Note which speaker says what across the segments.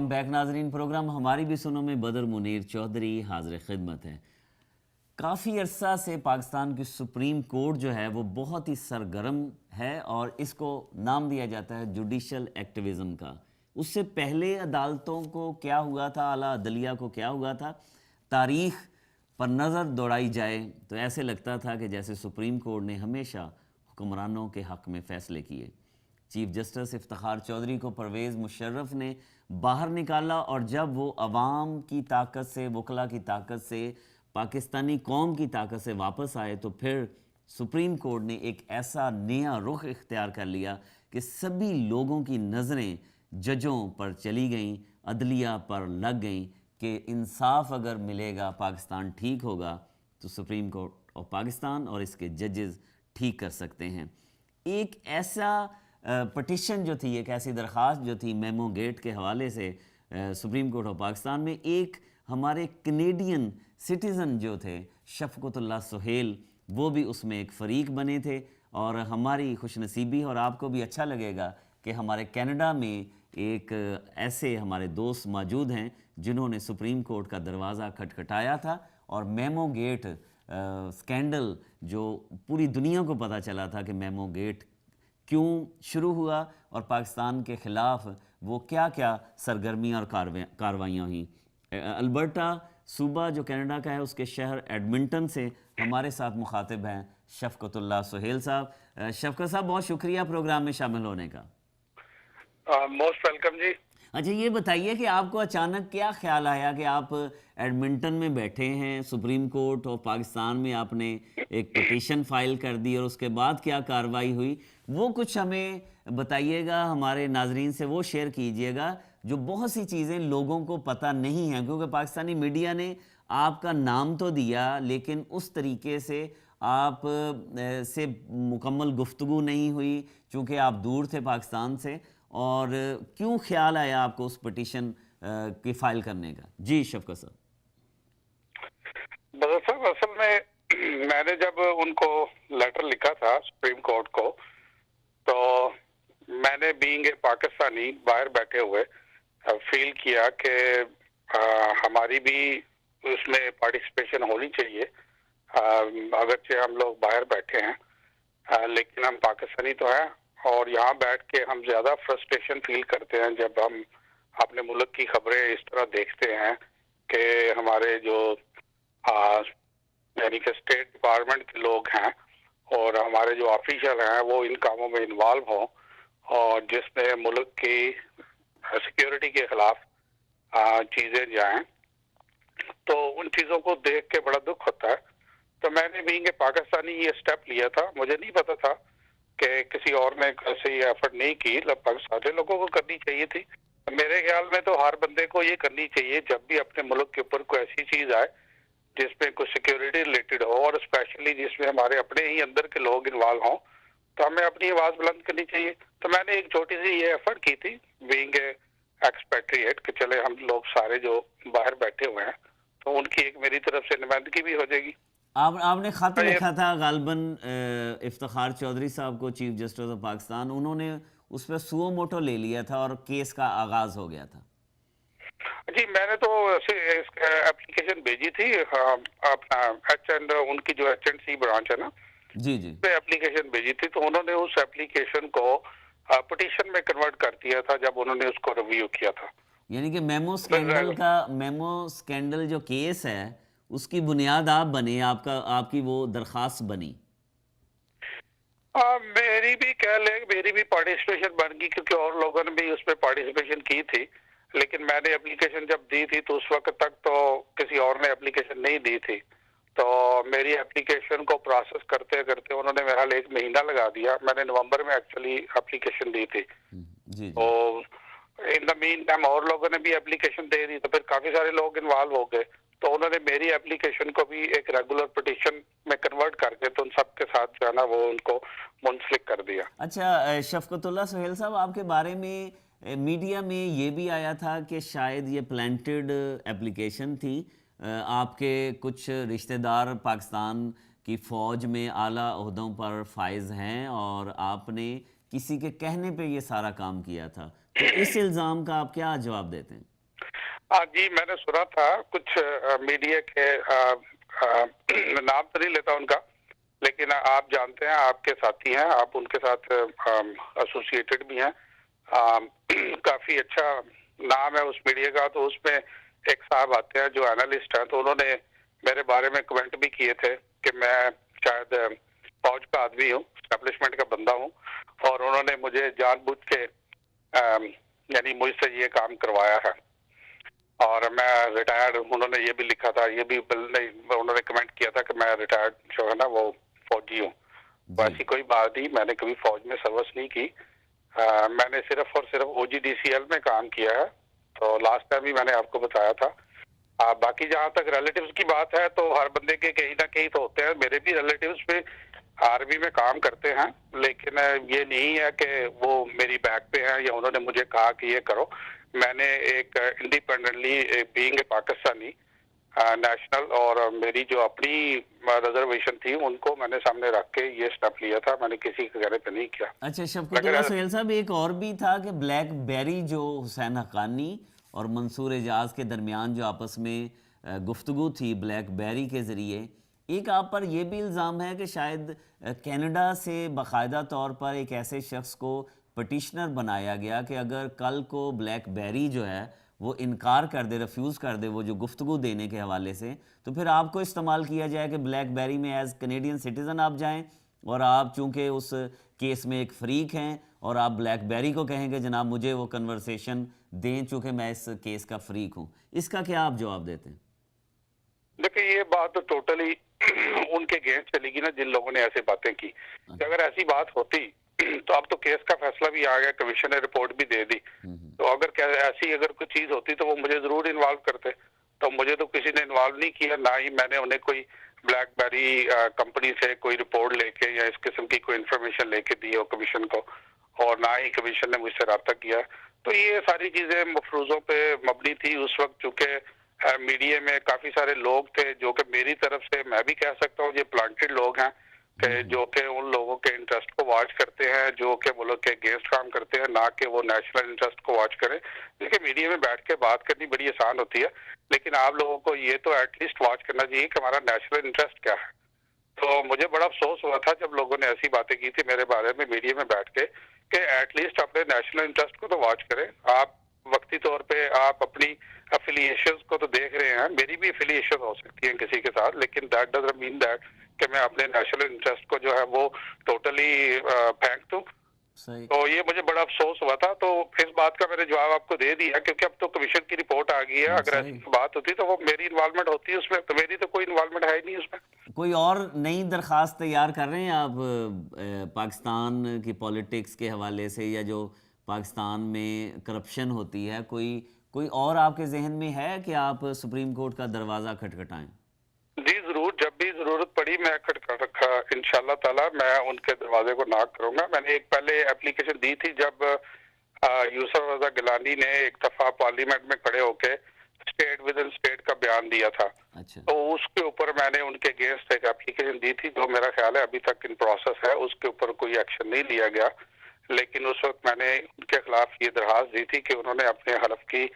Speaker 1: Back ناظرین، programme ہماری بھی سنو میں بدر منیر چودھری حاضر خدمت ہے۔ کافی عرصہ سے پاکستان کی سپریم کورٹ جو ہے وہ بہت ہی سرگرم ہے اور اس کو نام دیا جاتا ہے جوڈیشل ایکٹیویزم کا۔ اس سے پہلے عدالتوں کو کیا ہوا تھا، اعلیٰ عدلیہ کو کیا ہوا تھا، تاریخ پر نظر دوڑائی جائے تو ایسے لگتا تھا کہ جیسے سپریم کورٹ نے ہمیشہ حکمرانوں کے حق میں فیصلے کیے۔ چیف جسٹس افتخار چودھری کو پرویز مشرف نے باہر نکالا اور جب وہ عوام کی طاقت سے، وکلاء کی طاقت سے، پاکستانی قوم کی طاقت سے واپس آئے تو پھر سپریم کورٹ نے ایک ایسا نیا رخ اختیار کر لیا کہ سبھی لوگوں کی نظریں ججوں پر چلی گئیں، عدلیہ پر لگ گئیں کہ انصاف اگر ملے گا، پاکستان ٹھیک ہوگا تو سپریم کورٹ آف پاکستان اور اس کے ججز ٹھیک کر سکتے ہیں۔ ایک ایسا پٹیشن جو تھی، ایک ایسی درخواست جو تھی میمو گیٹ کے حوالے سے سپریم کورٹ آف پاکستان میں، ایک ہمارے کنیڈین سٹیزن جو تھے شفقت اللہ سہیل، وہ بھی اس میں ایک فریق بنے تھے۔ اور ہماری خوش نصیبی، اور آپ کو بھی اچھا لگے گا کہ ہمارے کینیڈا میں ایک ایسے ہمارے دوست موجود ہیں جنہوں نے سپریم کورٹ کا دروازہ کھٹکھٹایا تھا اور میمو گیٹ سکینڈل جو پوری دنیا کو پتہ چلا تھا کہ میمو گیٹ کیوں شروع ہوا اور پاکستان کے خلاف وہ کیا کیا سرگرمیاں اور کاروائیاں ہوئیں۔ البرٹا صوبہ جو کینیڈا کا ہے، اس کے شہر ایڈمنٹن سے ہمارے ساتھ مخاطب ہیں شفقت اللہ سہیل صاحب۔ شفقت صاحب، بہت شکریہ پروگرام میں شامل ہونے کا۔
Speaker 2: موسٹ ویلکم جی۔
Speaker 1: اچھا، یہ بتائیے کہ آپ کو اچانک کیا خیال آیا کہ آپ ایڈمنٹن میں بیٹھے ہیں، سپریم کورٹ آف پاکستان میں آپ نے ایک پٹیشن فائل کر دی اور اس کے بعد کیا کارروائی ہوئی، وہ کچھ ہمیں بتائیے گا، ہمارے ناظرین سے وہ شیئر کیجئے گا جو بہت سی چیزیں لوگوں کو پتہ نہیں ہیں، کیونکہ پاکستانی میڈیا نے آپ کا نام تو دیا لیکن اس طریقے سے آپ سے مکمل گفتگو نہیں ہوئی چونکہ آپ دور تھے پاکستان سے۔ اور کیوں خیال آیا آپ کو اس پٹیشن کی فائل کرنے کا؟ جی شفقت صاحب۔
Speaker 2: بدر صاحب، اصل میں نے جب ان کو لیٹر لکھا تھا سپریم کورٹ کو، تو میں نے بینگ اے پاکستانی باہر بیٹھے ہوئے فیل کیا کہ ہماری بھی اس میں پارٹیسپیشن ہونی چاہیے، اگرچہ ہم لوگ باہر بیٹھے ہیں لیکن ہم پاکستانی تو ہیں، اور یہاں بیٹھ کے ہم زیادہ فرسٹریشن فیل کرتے ہیں جب ہم اپنے ملک کی خبریں اس طرح دیکھتے ہیں کہ ہمارے جو یعنی کہ اسٹیٹ ڈپارٹمنٹ کے لوگ ہیں اور ہمارے جو آفیشل ہیں وہ ان کاموں میں انوالو ہوں، اور جس میں ملک کی سیکیورٹی کے خلاف چیزیں جائیں، تو ان چیزوں کو دیکھ کے بڑا دکھ ہوتا ہے۔ تو میں نے بھی پاکستانی یہ سٹیپ لیا تھا، مجھے نہیں پتا تھا کہ کسی اور نے ایسے یہ ایفرٹ نہیں کی، سارے لوگوں کو کرنی چاہیے تھی۔ میرے خیال میں تو ہر بندے کو یہ کرنی چاہیے جب بھی اپنے ملک کے اوپر کوئی ایسی چیز آئے جس میں کوئی سیکیورٹی ریلیٹڈ ہو، اور اسپیشلی جس میں ہمارے اپنے ہی اندر کے لوگ انوالو ہوں، تو ہمیں اپنی آواز بلند کرنی چاہیے۔ تو میں نے ایک چھوٹی سی یہ ایفرٹ کی تھی بینگ اے ایکسپیٹریٹ کہ چلے ہم لوگ سارے جو باہر بیٹھے ہوئے ہیں تو ان کی ایک میری طرف سے نمائندگی بھی ہو جائے گی۔
Speaker 1: آپ نے خط لکھا تھا غالباً افتخار چودھری صاحب کو، چیف جسٹس آف پاکستان، انہوں نے اس پہ سو موٹو لے لیا تھا اور کیس کا آغاز ہو گیا تھا۔
Speaker 2: جی، میں نے تو اپلیکیشن بھیجی تھی اپنا ایچ اینڈ ان کی جو ایچ اینڈ سی برانچ ہے نا،
Speaker 1: جی جی،
Speaker 2: پہ اپلیکیشن بھیجی تھی، تو انہوں نے اس اپلیکیشن کو پٹیشن میں کنورٹ کر دیا تھا جب انہوں نے اس کو ریویو کیا تھا۔
Speaker 1: یعنی کہ میمو سکینڈل جو کیس ہے اس کی بنیاد آپ بنے، آپ کی وہ درخواست بنی۔
Speaker 2: میری بھی کہہ لیں، میری بھی پارٹیسپیشن بن گئی کیونکہ اور لوگوں نے بھی اس پہ پارٹیسپیشن کی تھی، لیکن میں نے اپلیکیشن جب دی تھی تو اس وقت تک تو کسی اور نے اپلیکیشن نہیں دی تھی، تو میری اپلیکیشن کو پروسیس کرتے کرتے انہوں نے میرا 1 مہینہ لگا دیا۔ میں نے نومبر میں ایکچولی اپلیکیشن دی تھی، تو ان دا مین ٹائم اور لوگوں نے بھی اپلیکیشن دے دی، تو پھر کافی سارے لوگ انوالو ہو گئے، تو انہوں نے میری اپلیکیشن کو بھی ایک ریگولر پٹیشن میں کنورٹ کر کے تو ان سب کے ساتھ جو ہے نا وہ ان کو منسلک کر دیا۔
Speaker 1: اچھا شفقت اللہ سہیل صاحب، آپ کے بارے میں میڈیا میں یہ بھی آیا تھا کہ شاید یہ پلانٹڈ اپلیکیشن تھی، آپ کے کچھ رشتہ دار پاکستان کی فوج میں اعلیٰ عہدوں پر فائز ہیں اور آپ نے کسی کے کہنے پہ یہ سارا کام کیا تھا، تو اس الزام کا آپ کیا جواب دیتے ہیں؟
Speaker 2: ہاں جی، میں نے سنا تھا کچھ میڈیا کے نام تو نہیں لیتا ان کا، لیکن آپ جانتے ہیں، آپ کے ساتھی ہیں، آپ ان کے ساتھ ایسوسیٹڈ بھی ہیں. کافی اچھا نام ہے اس میڈیا کا. تو اس میں ایک صاحب آتے ہیں جو اینالسٹ ہیں، تو انہوں نے میرے بارے میں کمنٹ بھی کیے تھے کہ میں شاید فوج کا آدمی ہوں، اسٹیبلشمنٹ کا بندہ ہوں، اور انہوں نے مجھے جان بوجھ کے یعنی مجھ سے یہ کام کروایا ہے. اور میں ریٹائرڈ، انہوں نے یہ بھی لکھا تھا، یہ بھی انہوں نے کمنٹ کیا تھا کہ میں ریٹائرڈ جو ہے نا وہ فوجی ہوں.
Speaker 1: جی
Speaker 2: ایسی کوئی بات نہیں، میں نے کبھی فوج میں سروس نہیں کی. میں نے صرف اور صرف OGDCL میں کام کیا ہے. تو لاسٹ ٹائم بھی میں نے آپ کو بتایا تھا. باقی جہاں تک ریلیٹیوز کی بات ہے تو ہر بندے کے کہیں نہ کہیں تو ہوتے ہیں. میرے بھی ریلیٹیوز پہ آرمی میں کام کرتے ہیں، لیکن یہ نہیں ہے کہ وہ میری بیک پہ ہیں یا انہوں نے مجھے کہا کہ یہ کرو. میں نے ایک independently being a Pakistani national, اور میری جو اپنی ریزرویشن تھی ان کو میں نے سامنے رکھ کے یہ اسٹیپ لیا تھا. میں نے کسی کے کہنے پہ نہیں کیا.
Speaker 1: اچھا شفقت اللہ سہیل صاحب، ایک اور بھی تھا کہ بلیک بیری جو حسین حقانی اور منصور اعجاز کے درمیان جو آپس میں گفتگو تھی بلیک بیری کے ذریعے، ایک آپ پر یہ بھی الزام ہے کہ شاید کینیڈا سے باقاعدہ طور پر ایک ایسے شخص کو پٹیشنر بنایا گیا کہ اگر کل کو بلیک بیری جو ہے وہ انکار کر دے، ریفیوز کر دے وہ جو گفتگو دینے کے حوالے سے، تو پھر آپ کو استعمال کیا جائے کہ بلیک بیری میں ایز کینیڈین سٹیزن آپ جائیں، اور آپ چونکہ اس کیس میں ایک فریق ہیں اور آپ بلیک بیری کو کہیں گے جناب مجھے وہ کنورسیشن دیں چونکہ میں اس کیس کا فریق ہوں. اس کا کیا آپ جواب دیتے ہیں؟
Speaker 2: دیکھیں یہ بات تو ٹوٹلی ان کے اگینسٹ چلے گی نا جن لوگوں نے ایسی باتیں کی. کہ اگر ایسی بات ہوتی تو اب تو کیس کا فیصلہ بھی آ گیا، کمیشن نے رپورٹ بھی دے دی. تو اگر ایسی اگر کوئی چیز ہوتی تو وہ مجھے ضرور انوالو کرتے. تو مجھے تو کسی نے انوالو نہیں کیا، نہ ہی میں نے انہیں کوئی بلیک بیری کمپنی سے کوئی رپورٹ لے کے یا اس قسم کی کوئی انفارمیشن لے کے دی ہو کمیشن کو، اور نہ ہی کمیشن نے مجھ سے رابطہ کیا. تو یہ ساری چیزیں مفروضوں پہ مبنی تھی اس وقت، چونکہ میڈیا میں کافی سارے لوگ تھے جو کہ میری طرف سے میں بھی کہہ سکتا ہوں یہ پلانٹڈ لوگ ہیں، کہ جو کہ ان لوگوں کے انٹرسٹ کو واچ کرتے ہیں، جو کہ ملک کے اگینسٹ کام کرتے ہیں، نہ کہ وہ نیشنل انٹرسٹ کو واچ کریں. دیکھیں میڈیا میں بیٹھ کے بات کرنی بڑی آسان ہوتی ہے، لیکن آپ لوگوں کو یہ تو ایٹ لیسٹ واچ کرنا چاہیے کہ ہمارا نیشنل انٹرسٹ کیا ہے. تو مجھے بڑا افسوس ہوا تھا جب لوگوں نے ایسی باتیں کی تھی میرے بارے میں میڈیا میں بیٹھ کے کہ ایٹ لیسٹ اپنے نیشنل انٹرسٹ کو تو واچ کریں. آپ وقتی طور پہ آپ اپنی افیلیشنز کو تو دیکھ رہے ہیں، میری بھی افیلیشن ہو سکتی ہے کسی کے ساتھ، لیکن دیٹ ڈزنٹ مین دیٹ کہ میں اپنے نیشنل انٹرسٹ کو جو ہے وہ ٹوٹلی پھینک دوں.
Speaker 1: صحیح.
Speaker 2: تو یہ مجھے بڑا افسوس ہوا تھا. تو اس بات کا میں نے جواب آپ کو دے دیا، کیونکہ اب تو کمیشن کی رپورٹ آ گئی ہے. اگر ایسی بات ہوتی تو وہ میری انوالومنٹ ہوتی اس میں، تو میری تو کوئی انوالومنٹ ہے ہی نہیں اس میں.
Speaker 1: کوئی اور نئی درخواست تیار کر رہے ہیں آپ پاکستان کی پولیٹکس کے حوالے سے، یا جو پاکستان میں کرپشن ہوتی ہے، کوئی اور آپ کے ذہن میں ہے کہ آپ سپریم کورٹ کا دروازہ کھٹکھٹائیں؟
Speaker 2: جی ضرور، جب بھی ضرورت پڑی میں انشاءاللہ تعالی میں ان کے دروازے کو ناک کروں گا. میں نے ایک پہلے اپلیکیشن دی تھی جب یوسف رضا گیلانی نے ایک دفعہ پارلیمنٹ میں کھڑے ہو کے اسٹیٹ ود ان اسٹیٹ کا بیان دیا تھا.
Speaker 1: اچھا.
Speaker 2: تو اس کے اوپر میں نے ان کے اگینسٹ ایک اپلیکیشن دی تھی جو میرا خیال ہے ابھی تک ان پروسیس ہے. اس کے اوپر کوئی ایکشن نہیں لیا گیا، لیکن اس وقت میں نے ان کے خلاف یہ درخواست دی تھی کہ انہوں نے اپنے حلف کی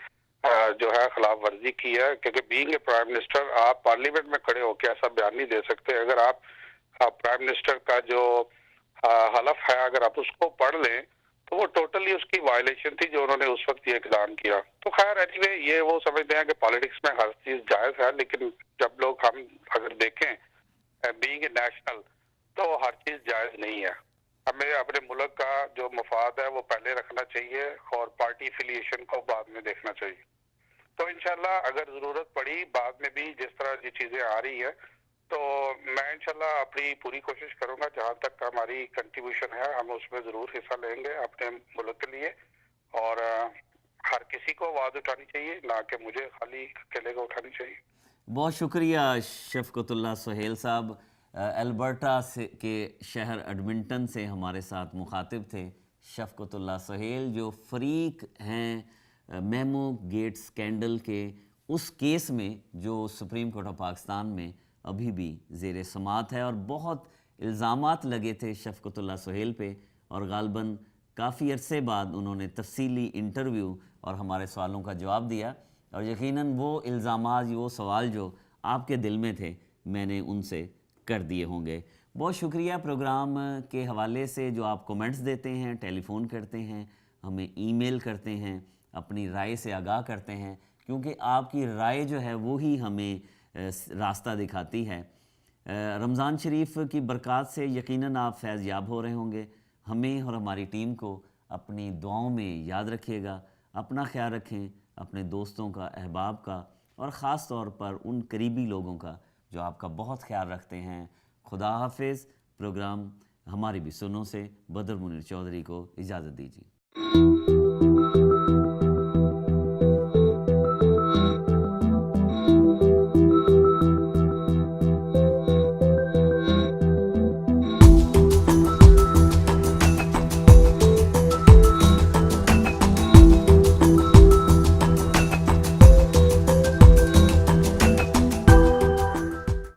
Speaker 2: جو ہے خلاف ورزی کی ہے، کیونکہ بینگ اے پرائم منسٹر آپ پارلیمنٹ میں کھڑے ہو کے ایسا بیان نہیں دے سکتے. اگر آپ پرائم منسٹر کا جو حلف ہے اگر آپ اس کو پڑھ لیں تو وہ ٹوٹلی اس کی وائلیشن تھی جو انہوں نے اس وقت یہ اقدام کیا. تو خیر اینی وے یہ وہ سمجھتے ہیں کہ پالیٹکس میں ہر چیز جائز ہے، لیکن جب لوگ ہم اگر دیکھیں بینگ اے نیشنل تو ہر چیز جائز نہیں ہے. ہمیں اپنے ملک کا جو مفاد ہے وہ پہلے رکھنا چاہیے اور پارٹی افیلیشن کو بعد میں دیکھنا چاہیے. تو انشاءاللہ اگر ضرورت پڑی بعد میں بھی جس طرح یہ چیزیں آ رہی ہیں تو میں انشاءاللہ اپنی پوری کوشش کروں گا، جہاں تک ہماری کنٹریبیوشن ہے ہم اس میں ضرور حصہ لیں گے اپنے ملک کے لیے. اور ہر کسی کو آواز اٹھانی چاہیے، نہ کہ مجھے خالی اکیلے کو اٹھانی چاہیے.
Speaker 1: بہت شکریہ شفقت اللہ سہیل صاحب، البرٹا کے شہر ایڈمنٹن سے ہمارے ساتھ مخاطب تھے. شفقت اللہ سہیل جو فریق ہیں میمو گیٹ سکینڈل کے اس کیس میں جو سپریم کورٹ آف پاکستان میں ابھی بھی زیر سماعت ہے، اور بہت الزامات لگے تھے شفقت اللہ سہیل پہ، اور غالباً کافی عرصے بعد انہوں نے تفصیلی انٹرویو اور ہمارے سوالوں کا جواب دیا. اور یقیناً وہ الزامات، وہ سوال جو آپ کے دل میں تھے میں نے ان سے کر دیے ہوں گے۔ بہت شکریہ پروگرام کے حوالے سے جو آپ کومنٹس دیتے ہیں، ٹیلی فون کرتے ہیں، ہمیں ای میل کرتے ہیں، اپنی رائے سے آگاہ کرتے ہیں، کیونکہ آپ کی رائے جو ہے وہی ہمیں راستہ دکھاتی ہے۔ رمضان شریف کی برکات سے یقیناً آپ فیض یاب ہو رہے ہوں گے۔ ہمیں اور ہماری ٹیم کو اپنی دعاؤں میں یاد رکھیے گا، اپنا خیال رکھیں، اپنے دوستوں کا، احباب کا، اور خاص طور پر ان قریبی لوگوں کا جو آپ کا بہت خیال رکھتے ہیں۔ خدا حافظ۔ پروگرام ہماری بھی سنوں سے بدر منیر چودھری کو اجازت دیجیے۔